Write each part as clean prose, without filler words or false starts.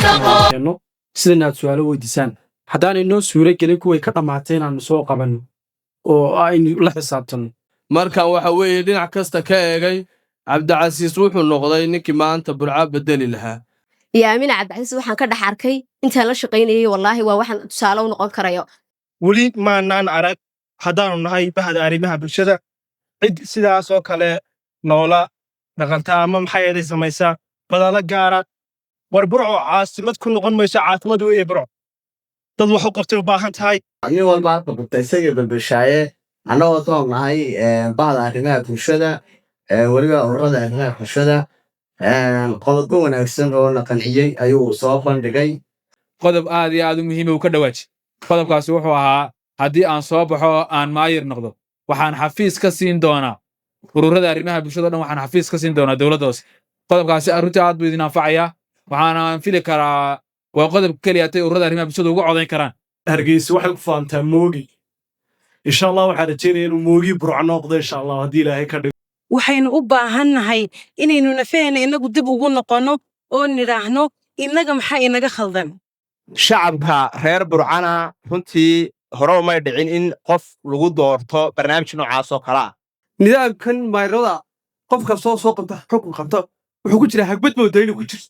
إنه سيدنا سؤال ويدسان حتى إنه سورة كله كوي كتماتين عن سوق قبل أو إن لحسابتن markan waxa weeye dhinac kasta ka eegay Cabdicasiis wuxuu noqday ninkii maanta burca bedeli lahaa يا أمين عبد العزيز وحن كده حركي أنت لا شقيني والله ووحن تسالون نقول كريو weli maanaan arag haddaanu nahay bahda arrimaha bulshada cid sidaas oo kale noola dhaqanta ama maxay ahayd samaysa badala gaara war burco caasimad ku noqon mayso caasimad weeye burco dad wax u qabtay u baahan tahay aniga walba qabtay isaga balbashaaye anagoo doon nahay bahda arrimaha bulshada weliba ururada arrimaha bulshada qodobo wanaagsan oo la qanciyay ayuu soo bandhigay qodob aad iyo aad u muhiim ah ka dhawaaj qodobkaasi wuxuu ahaa haddii aan soo baxo aan maayir noqdo waxaan xafiis ka siin doonaa ururada arrimaha bulshada dhan waxaan xafiis ka siin doonaa dawladda hoose qodobkaasi arrintii aad buu idin anfacayaa waxaan fili karaa waa qodob kaliya tay ururada arrimaha bulshada ugu codayn karaan hargeysa waxay ku faantaa moogi insha Allah waxaan rajaynayaa inuu moogi burco noqdo insha Allah haddii Ilaahay ka dhigo waxaynu u baahannahay inaynu nafeena inagu dib ugu noqono oo niraahno inaga maxaa inaga khaldan shacabka reer burcana runtii hore uma dhicin in qof lagu doorto barnaamij noocaas oo kala nidaamkan mayrada qofka soo qabta xukun qabta wuxuu ku jiraa hagbad moodayna ku jirto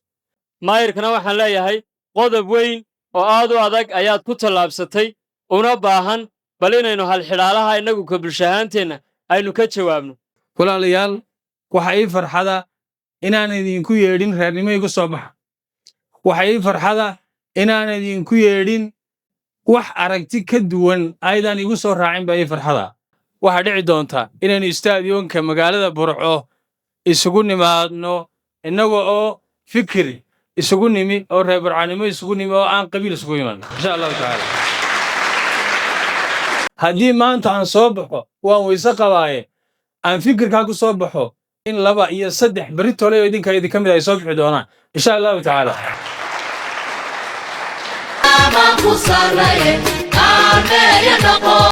maayirkana waxaan leeyahay qodob weyn oo aad u adag ayaad ku tallaabsatay una baahan bal inaynu hal xidhaalaha inagu ka bulshahaanteena aynu ka jawaabno walaalayaal waxa ii farxada inaan idinku yeedhin reernimo igu soo baxa waxa ii farxada inaan idinku yeedhin wax aragti ka duwan aydan igu soo raacin baa ii farxada waxa dhici doonta inaynu istaadiyonka magaalada burco isugu nimaadno inaga oo fikir isugu nimi oo reer burcanimo isugu nimi oo aan qabiil isugu iman insha Allah taala haddii maanta aan soo baxo waan weyse qabaaye aan fikirkaa ku soo baxo in 2 iyo 3 bari tole oo idinka mid ay soo bixi doonaan insha Allah taala ama ku sarreeye